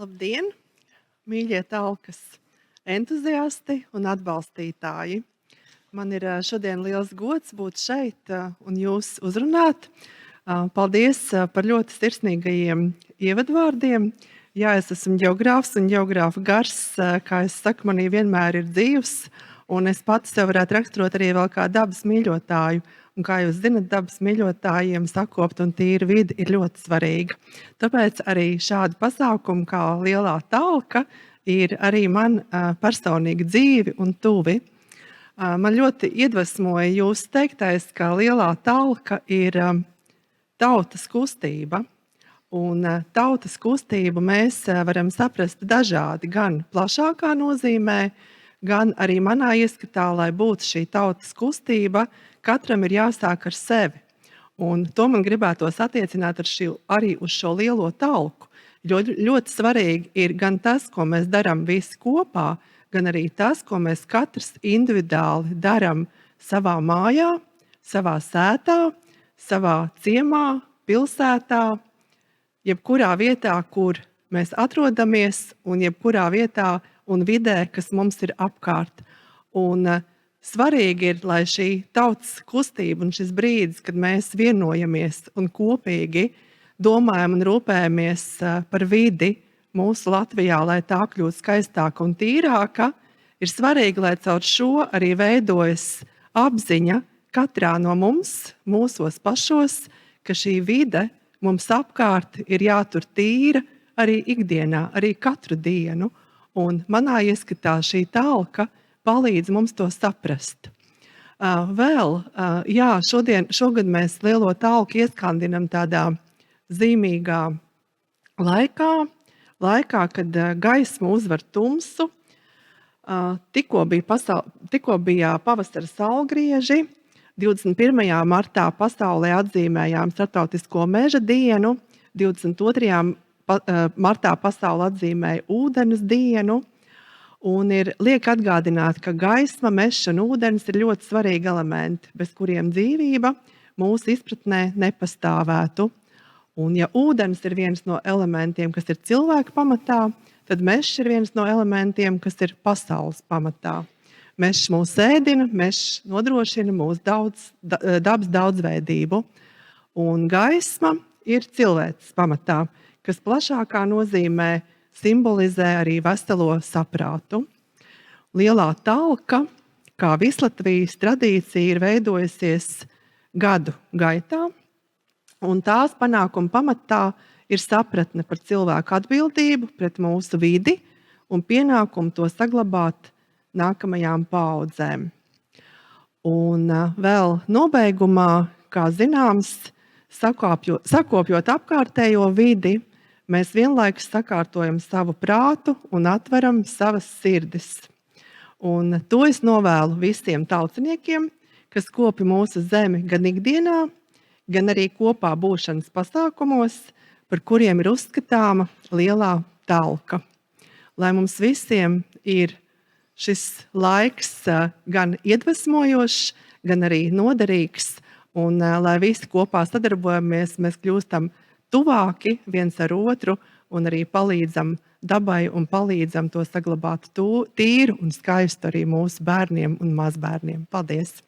Labdien, mīļie talkas entuziasti un atbalstītāji! Man ir šodien liels gods būt šeit un jūs uzrunāt. Paldies par ļoti sirsnīgajiem ievadvārdiem. Jā, es esmu ģeogrāfs un ģeogrāfa gars, kā es saku, manī vienmēr ir dzīvs, un es pati sev varētu raksturot arī vēl kā dabas mīļotāju. Un kā jūs zinat, dabas mīļotājiem sakopta un tīra vide ir ļoti svarīga. Tāpēc arī šādi pasākumi kā Lielā talka ir arī man personīgi dzīvi un tuvi. Man ļoti iedvesmoja jūs teiktais, ka Lielā talka ir tautas kustība. Un tautas kustību mēs varam saprast dažādi, gan plašākā nozīmē, gan arī manā ieskatā, lai būtu šī tautas kustība, katram ir jāsāk ar sevi. Un to man gribētos attiecināt arī uz šo lielo talku. Ļoti svarīgi ir gan tas, ko mēs darām visi kopā, gan arī tas, ko mēs katrs individuāli darām savā mājā, savā sētā, savā ciemā, pilsētā, jebkurā vietā, kur mēs atrodamies, un jebkurā vietā un vidē, kas mums ir apkārt. Un svarīgi ir, lai šī tautas kustība un šis brīdis, kad mēs vienojamies un kopīgi domājam un rūpējamies par vidi mūsu Latvijā, lai tā kļūst skaistāka un tīrāka, ir svarīgi, lai caur šo arī veidojas apziņa katrā no mums, mūsos pašos, ka šī vide mums apkārt ir jātur tīra arī ikdienā, arī katru dienu. Un manā ieskatā šī talka palīdz mums to saprast. Šogad mēs Lielo talku ieskandinam tādā zīmīgā laikā, kad gaisma uzvar tumsu. Tikko bija pavasara saulgrieži, 21. martā pasaulē atzīmējām Starptautisko meža dienu, 22. martā pasaule atzīmēja ūdens dienu, un liek atgādināt, ka gaisma, mežs un ūdens ir ļoti svarīgi elementi, bez kuriem dzīvība mūsu izpratnē nepastāvētu. Un ja ūdens ir viens no elementiem, kas ir cilvēka pamatā, tad mežs ir viens no elementiem, kas ir pasaules pamatā. Mežs mūs ēdina, mežs nodrošina mūsu dabas daudzveidību. Un gaisma ir cilvēces pamatā, kas plašākā nozīmē simbolizē arī veselo saprātu. Lielā talka, kā Vislatvijas tradīcija, ir veidojusies gadu gaitā, un tās panākuma pamatā ir sapratne par cilvēku atbildību pret mūsu vidi un pienākumu to saglabāt nākamajām paaudzēm. Un vēl nobeigumā, kā zināms, sakopjot apkārtējo vidi, mēs vienlaikus sakārtojam savu prātu un atveram savas sirdis. Un to es novēlu visiem tautsniekiem, kas kopi mūsu zemi gan ikdienā, gan arī kopā būšanas pasākumos, par kuriem ir uzskatāma Lielā talka. Lai mums visiem ir šis laiks gan iedvesmojošs, gan arī noderīgs, un lai visi kopā sadarbojamies, mēs kļūstam tuvāki viens ar otru un arī palīdzam dabai un palīdzam to saglabāt tīru un skaistu arī mūsu bērniem un mazbērniem. Paldies!